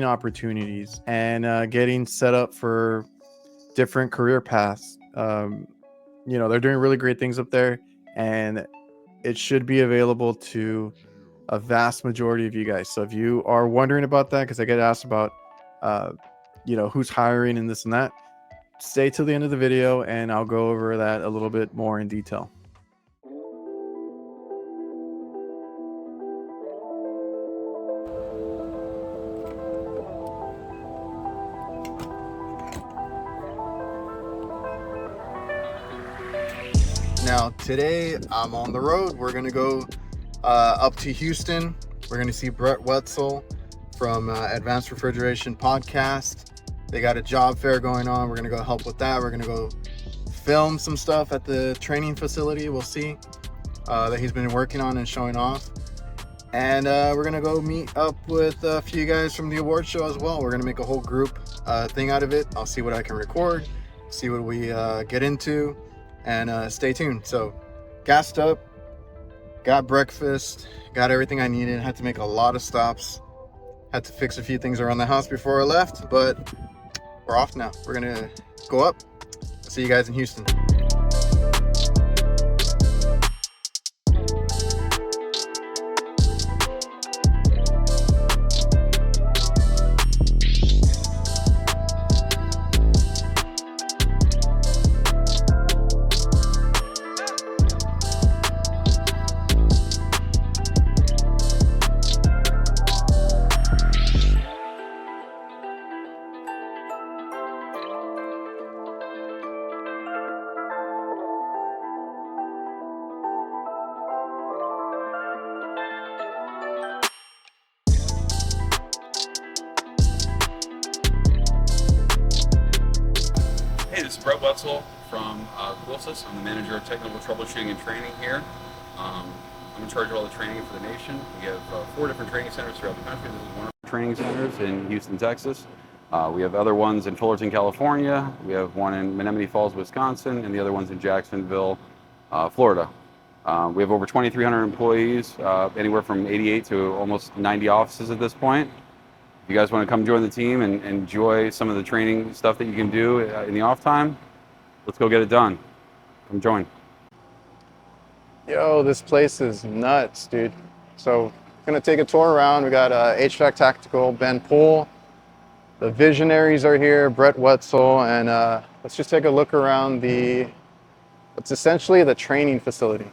opportunities and getting set up for different career paths. They're doing really great things up there, and it should be available to a vast majority of you guys. So if you are wondering about that, because I get asked about, who's hiring and this and that, stay till the end of the video and I'll go over that a little bit more in detail. Now, today I'm on the road. We're going to go up to Houston. We're going to see Brett Wetzel from Advanced Refrigeration Podcast. They got a job fair going on. We're going to go help with that. We're going to go film some stuff at the training facility. We'll see that he's been working on and showing off. And we're going to go meet up with a few guys from the award show as well. We're going to make a whole group thing out of it. I'll see what I can record, see what we get into. And stay tuned. So, gassed up, got breakfast, got everything I needed. Had to make a lot of stops. Had to fix a few things around the house before I left, but we're off now. We're gonna go up. See you guys in Houston. Hey, this is Brett Wetzel from Coolsys. I'm the manager of technical troubleshooting and training here. I'm in charge of all the training for the nation. We have 4 different training centers throughout the country. This is one of our training centers in Houston, Texas. We have other ones in Fullerton, California. We have one in Menominee Falls, Wisconsin, and the other one's in Jacksonville, Florida. We have over 2,300 employees, anywhere from 88 to almost 90 offices at this point. If you guys want to come join the team and enjoy some of the training stuff that you can do in the off time, let's go get it done. Come join. Yo, this place is nuts, dude. So, gonna take a tour around. We got HVAC Tactical, Ben Poole. The visionaries are here, Brett Wetzel, and let's just take a look around what's essentially the training facility.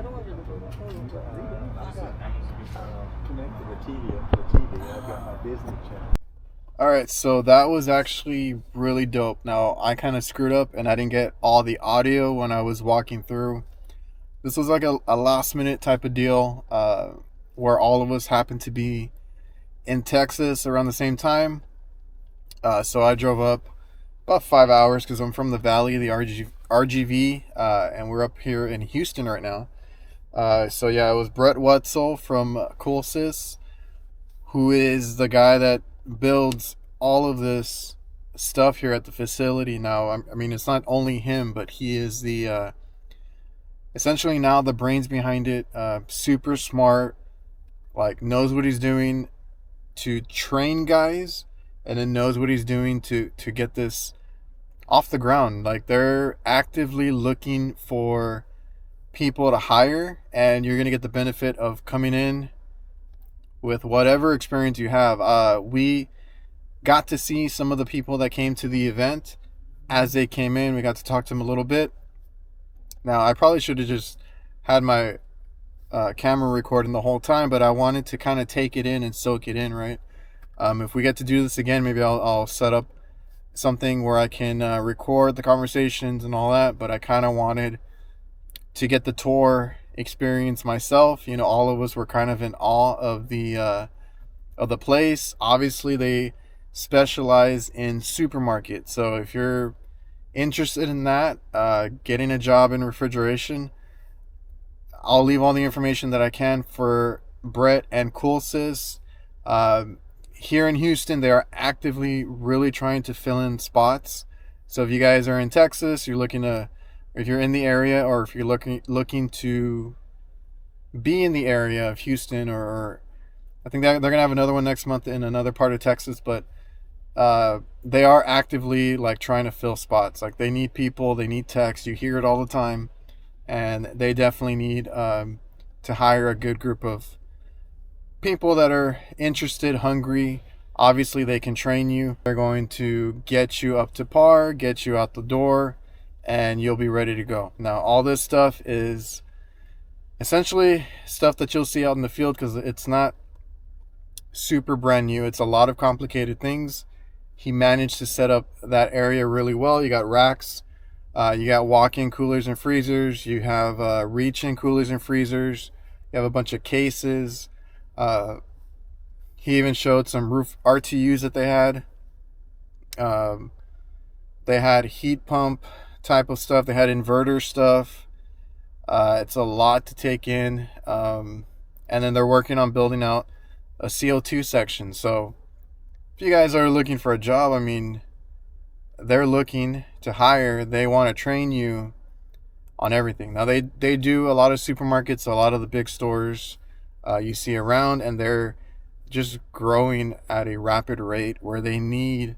Connected the TV. I've got my Disney channel. All right, so that was actually really dope. Now, I kind of screwed up and I didn't get all the audio when I was walking through. This was like a last minute type of deal where all of us happened to be in Texas around the same time. So I drove up about 5 hours because I'm from the Valley, the RGV, and we're up here in Houston right now. So yeah, it was Brett Wetzel from Coolsys, who is the guy that builds all of this stuff here at the facility now. I mean, it's not only him, but he is the essentially now the brains behind it. Super smart, like knows what he's doing to train guys, and then knows what he's doing to get this off the ground. Like, they're actively looking for people to hire, and you're gonna get the benefit of coming in with whatever experience you have. We got to see some of the people that came to the event as they came in. We got to talk to them a little bit. Now, I probably should have just had my camera recording the whole time, but I wanted to kind of take it in and soak it in, right? If we get to do this again, maybe I'll set up something where I can record the conversations and all that, but I kind of wanted to get the tour experience myself. You know, all of us were kind of in awe of the place. Obviously, they specialize in supermarkets, so if you're interested in that, getting a job in refrigeration, I'll leave all the information that I can for Brett and Coolsys. Here in Houston, they are actively really trying to fill in spots. So if you guys are in Texas, if you're in the area, or if you're looking to be in the area of Houston, or I think they're gonna have another one next month in another part of Texas, but they are actively like trying to fill spots. Like, they need people, they need techs. You hear it all the time, and they definitely need to hire a good group of people that are interested, hungry. Obviously, they can train you. They're going to get you up to par, get you out the door, and you'll be ready to go. Now, all this stuff is essentially stuff that you'll see out in the field, because it's not super brand new. It's a lot of complicated things. He managed to set up that area really well. You got racks, you got walk-in coolers and freezers, you have reach-in coolers and freezers, you have a bunch of cases. He even showed some roof RTUs that they had. They had heat pump type of stuff. They had inverter stuff. It's a lot to take in. And then they're working on building out a CO2 section. So if you guys are looking for a job, I mean, they're looking to hire. They want to train you on everything. Now, they do a lot of supermarkets, a lot of the big stores you see around, and they're just growing at a rapid rate where they need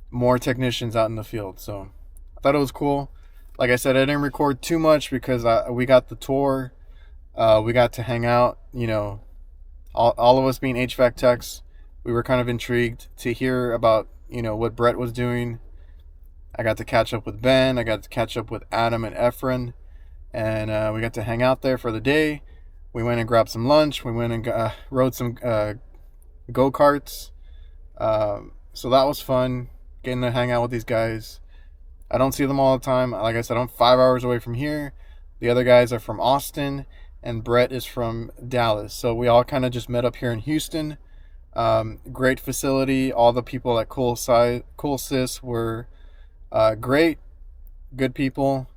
more technicians out in the field. So I thought it was cool. Like I said, I didn't record too much because we got the tour. We got to hang out. You know, all of us being HVAC techs, we were kind of intrigued to hear about, you know, what Brett was doing. I got to catch up with Ben. I got to catch up with Adam and Efren, and we got to hang out there for the day. We went and grabbed some lunch. We went and rode some go-karts. So that was fun, getting to hang out with these guys. I don't see them all the time. Like I said, I'm 5 hours away from here. The other guys are from Austin, and Brett is from Dallas. So we all kind of just met up here in Houston. Great facility. All the people at Coolsys were great, good people.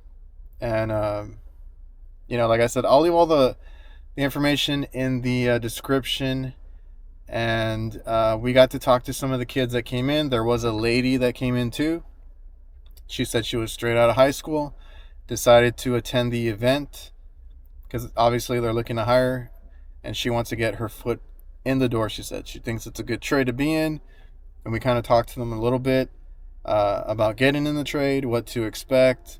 And, you know, like I said, I'll leave all the information in the description. And we got to talk to some of the kids that came in. There was a lady that came in too. She said she was straight out of high school, decided to attend the event because obviously they're looking to hire, and she wants to get her foot in the door. She said she thinks it's a good trade to be in, and we kind of talked to them a little bit about getting in the trade, what to expect.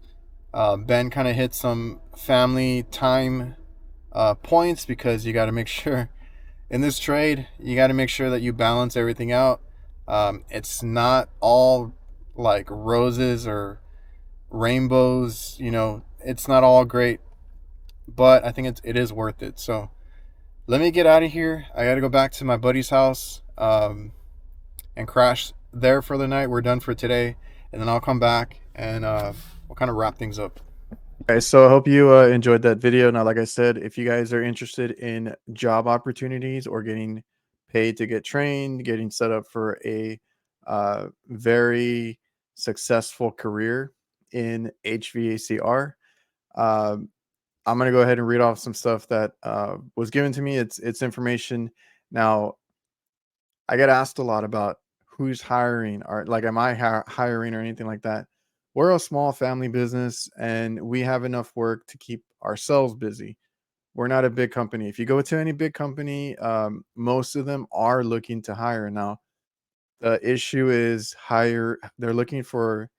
Ben kind of hit some family time points, because you got to make sure in this trade, you got to make sure that you balance everything out. It's not all like roses or rainbows, you know, it's not all great but I think it is worth it. So let me get out of here. I got to go back to my buddy's house and crash there for the night. We're done for today, and then I'll come back and we'll kind of wrap things up. Okay, so I hope you enjoyed that video. Now, like I said, if you guys are interested in job opportunities or getting paid to get trained, getting set up for a very successful career in HVACR, I'm going to go ahead and read off some stuff that was given to me. It's information. Now, I get asked a lot about who's hiring, or like, am I hiring or anything like that? We're a small family business and we have enough work to keep ourselves busy. We're not a big company. If you go to any big company, most of them are looking to hire. Now, the issue is they're looking for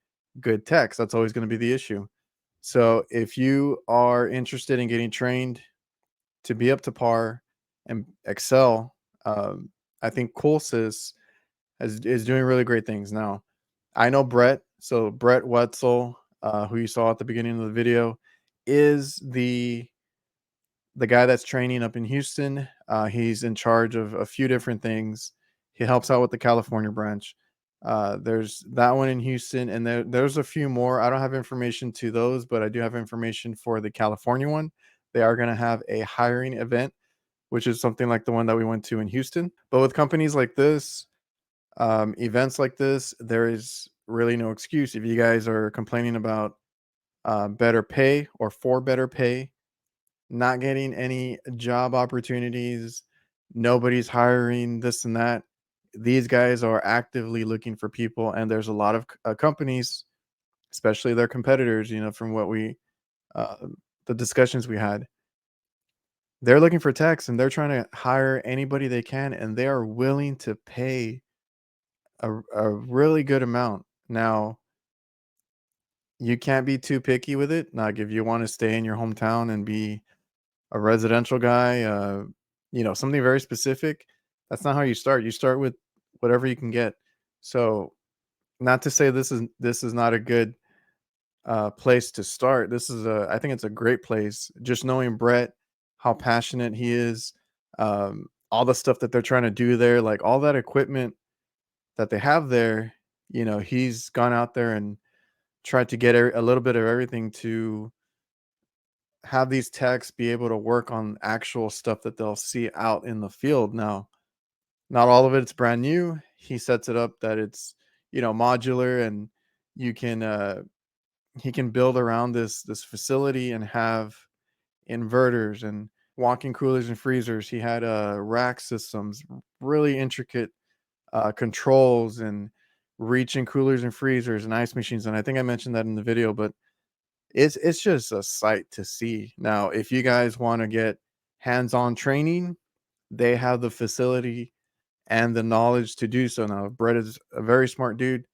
good techs. That's always going to be the issue. So if you are interested in getting trained to be up to par and excel, I think Coolsys is doing really great things now. I know Brett, so Brett Wetzel, who you saw at the beginning of the video, is the guy that's training up in Houston. He's in charge of a few different things. He helps out with the California branch. There's that one in Houston, and there's a few more. I don't have information to those, but I do have information for the California one. They are going to have a hiring event, which is something like the one that we went to in Houston. But with companies like this, events like this, there is really no excuse. If you guys are complaining about better pay or for better pay, not getting any job opportunities, nobody's hiring, this and that, these guys are actively looking for people. And there's a lot of companies, especially their competitors, from what uh, the discussions we had, they're looking for techs and they're trying to hire anybody they can, and they are willing to pay a really good amount. Now, you can't be too picky with it. Like, if you want to stay in your hometown and be a residential guy, something very specific, that's not how you start. You start with whatever you can get. So, not to say this is not a good place to start. I think it's a great place. Just knowing Brett, how passionate he is, all the stuff that they're trying to do there, like all that equipment that they have there, he's gone out there and tried to get a little bit of everything to have these techs be able to work on actual stuff that they'll see out in the field. Now, not all of it's brand new. He sets it up that it's, modular, and you can he can build around this facility and have inverters and walk-in coolers and freezers. He had rack systems, really intricate controls, and reaching coolers and freezers and ice machines. And I think I mentioned that in the video, but it's just a sight to see. Now, if you guys want to get hands-on training, they have the facility and the knowledge to do so. Now, Brett is a very smart dude.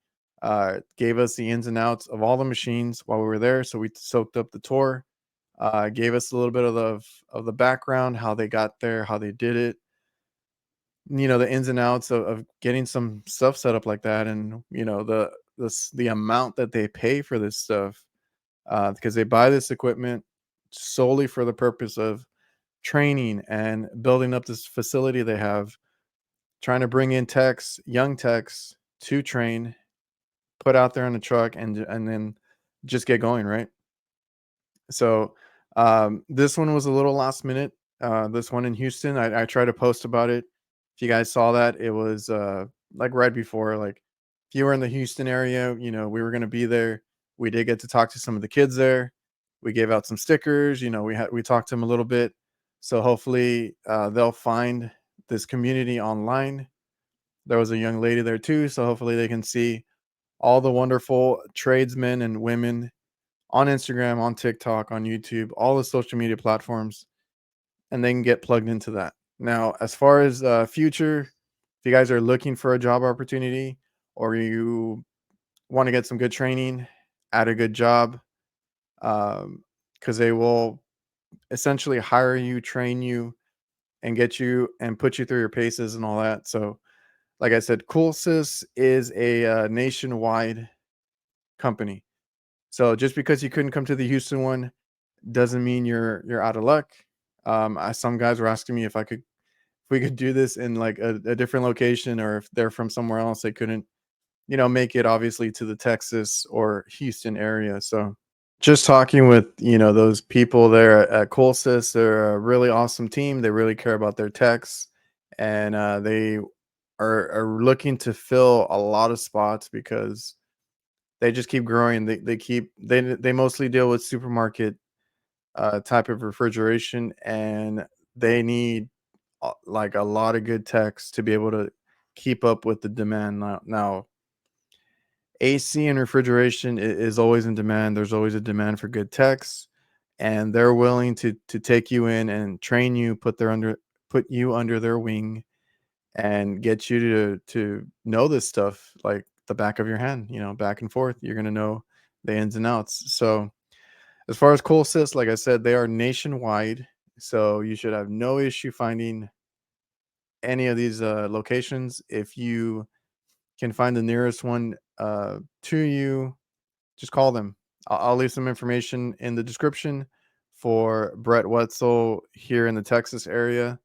Gave us the ins and outs of all the machines while we were there, so we soaked up the tour. Gave us a little bit of the background, how they got there, how they did it, the ins and outs of getting some stuff set up like that, and the amount that they pay for this stuff, because they buy this equipment solely for the purpose of training and building up this facility they have, trying to bring in techs, young techs, to train, put out there on the truck, and then just get going, right? So this one was a little last minute. This one in Houston, I tried to post about it. If you guys saw that, it was like right before, like, if you were in the Houston area, we were going to be there. We did get to talk to some of the kids there. We gave out some stickers. We talked to them a little bit. So hopefully they'll find this community online. There was a young lady there too, so hopefully they can see all the wonderful tradesmen and women on Instagram, on TikTok, on YouTube, all the social media platforms, and they can get plugged into that. Now, as far as future, if you guys are looking for a job opportunity, or you want to get some good training at a good job, because they will essentially hire you, train you, and get you and put you through your paces and all that. So, like I said, Coolsys is a nationwide company. So just because you couldn't come to the Houston one doesn't mean you're out of luck. Some guys were asking me if we could do this in like a different location, or if they're from somewhere else, they couldn't, make it obviously to the Texas or Houston area. So just talking with, those people there at Coolsys, they're a really awesome team. They really care about their techs, and they are looking to fill a lot of spots because they just keep growing. They mostly deal with supermarket type of refrigeration, and they need like a lot of good techs to be able to keep up with the demand now. AC and refrigeration is always in demand. There's always a demand for good techs, and they're willing to take you in and train you, put you under their wing, and get you to know this stuff like the back of your hand. Back and forth. You're gonna know the ins and outs. So as far as Coolsys, like I said, they are nationwide, so you should have no issue finding any of these locations. If you can find the nearest one to you, just call them. I'll leave some information in the description for Brett Wetzel here in the Texas area,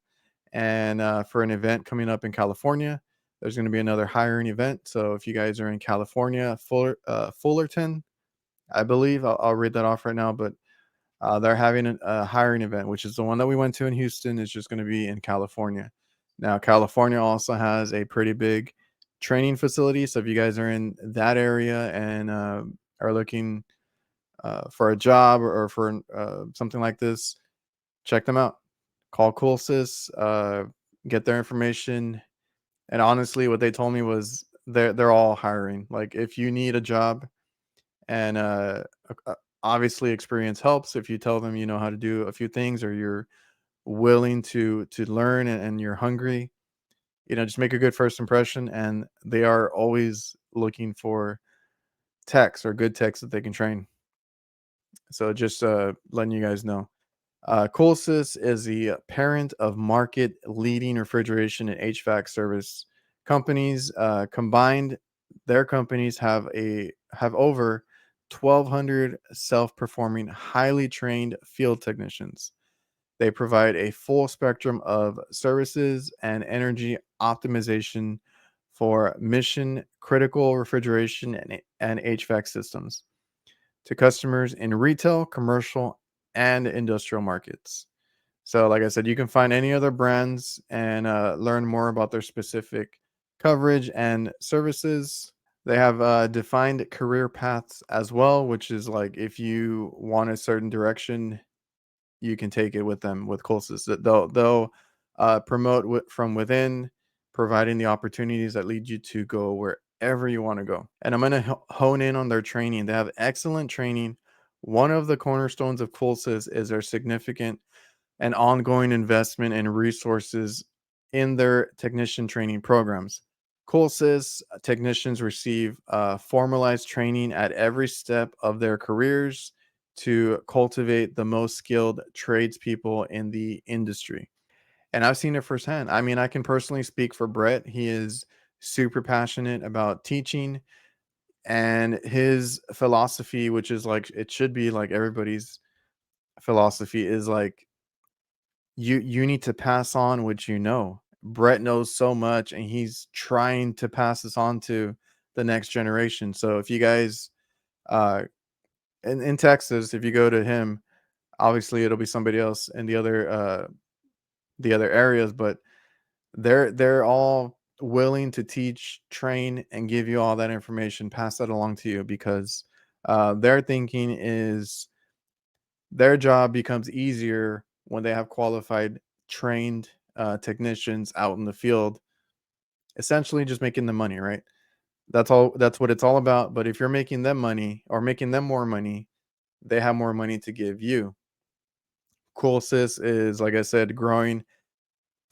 and for an event coming up in California. There's going to be another hiring event. So if you guys are in California, Fullerton, I believe, I'll read that off right now, but they're having a hiring event, which is the one that we went to in Houston. Is just going to be in California. Now, California also has a pretty big training facility. So if you guys are in that area and are looking for a job or for something like this, check them out. Call Coolsys, get their information. And honestly, what they told me was they're all hiring. Like if you need a job, and obviously experience helps. If you tell them you know how to do a few things, or you're willing to learn, and you're hungry, just make a good first impression. And they are always looking for techs or good techs that they can train. So just letting you guys know. Coolsys is the parent of market leading refrigeration and HVAC service companies. Combined, their companies have over 1,200 self-performing, highly trained field technicians. They provide a full spectrum of services and energy optimization for mission critical refrigeration and HVAC systems to customers in retail, commercial, and industrial markets. So, like I said, you can find any other brands and learn more about their specific coverage and services. They have defined career paths as well, which is like if you want a certain direction, you can take it with them with Coolsys. They'll promote from within, providing the opportunities that lead you to go wherever you want to go. And I'm going to hone in on their training. They have excellent training. One of the cornerstones of Coolsys is their significant and ongoing investment in resources in their technician training programs. Coolsys technicians receive formalized training at every step of their careers to cultivate the most skilled tradespeople in the industry. And I've seen it firsthand. I mean, I can personally speak for Brett. He is super passionate about teaching, and his philosophy, which is like it should be like everybody's philosophy, is like you need to pass on what you know. Brett knows so much, and he's trying to pass this on to the next generation. So if you guys uh in Texas, if you go to him, obviously it'll be somebody else in the other areas, but they're all willing to teach, train, and give you all that information, pass that along to you, because their thinking is their job becomes easier when they have qualified, trained technicians out in the field, essentially just making the money, right? That's all. That's what it's all about. But if you're making them money or making them more money, they have more money to give you. Coolsys is, like I said, growing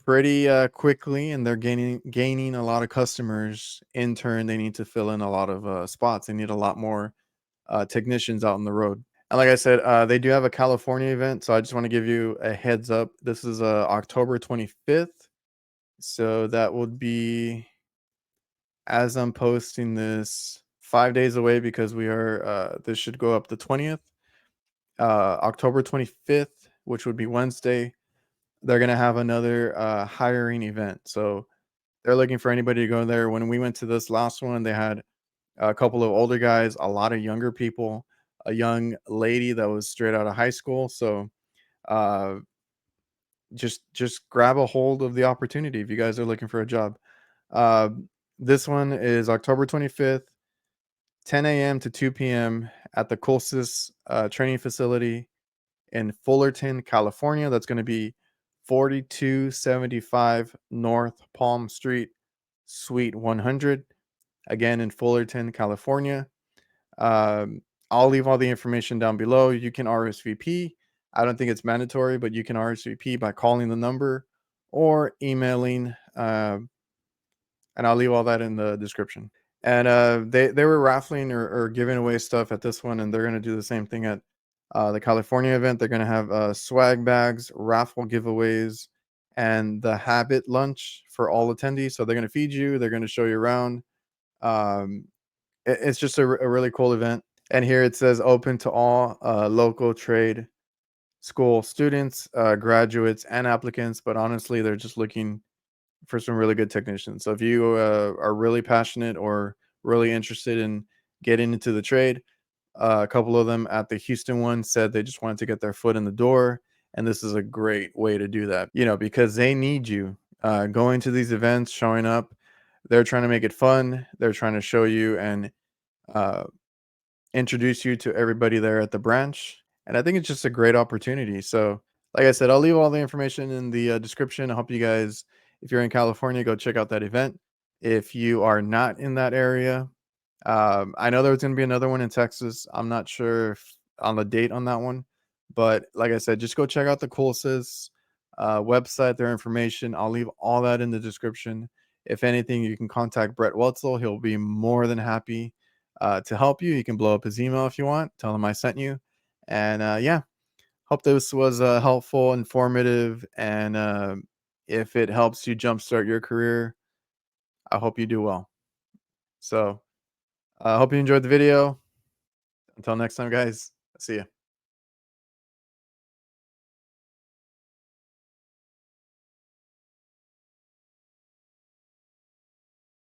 pretty quickly, and they're gaining a lot of customers. In turn, they need to fill in a lot of spots. They need a lot more technicians out on the road. And like I said, they do have a California event, so I just want to give you a heads up. This is October 25th, so that would be, as I'm posting this, 5 days away, because we are this should go up the 20th. October 25th, which would be Wednesday, they're going to have another hiring event. So they're looking for anybody to go there. When we went to this last one, they had a couple of older guys, a lot of younger people, a young lady that was straight out of high school. So uh, just grab a hold of the opportunity if you guys are looking for a job. Uh, this one is October 25th, 10 a.m. to 2 p.m. at the Coolsys training facility in Fullerton, California. That's going to be 4275 North Palm Street, Suite 100. Again, in Fullerton, California. I'll leave all the information down below. You can RSVP. I don't think it's mandatory, but you can RSVP by calling the number or emailing. And I'll leave all that in the description. And they were raffling or giving away stuff at this one, and they're going to do the same thing at the California event. They're going to have swag bags, raffle giveaways, and the habit lunch for all attendees. So they're going to feed you. They're going to show you around. It's just a really cool event. And here it says open to all local trade school students, graduates, and applicants. But honestly, they're just looking for some really good technicians. So if you are really passionate or really interested in getting into the trade, a couple of them at the Houston one said they just wanted to get their foot in the door. And this is a great way to do that, because they need you going to these events, showing up. They're trying to make it fun. They're trying to show you and introduce you to everybody there at the branch. And I think it's just a great opportunity. So, like I said, I'll leave all the information in the description. I hope you guys, if you're in California, go check out that event. If you are not in that area, I know there's going to be another one in Texas. I'm not sure on the date on that one. But like I said, just go check out the Coolsys website, their information. I'll leave all that in the description. If anything, you can contact Brett Wetzel. He'll be more than happy to help you. You can blow up his email if you want. Tell him I sent you. And yeah, hope this was helpful, informative. And if it helps you jumpstart your career, I hope you do well. So I hope you enjoyed the video. Until next time, guys, see ya.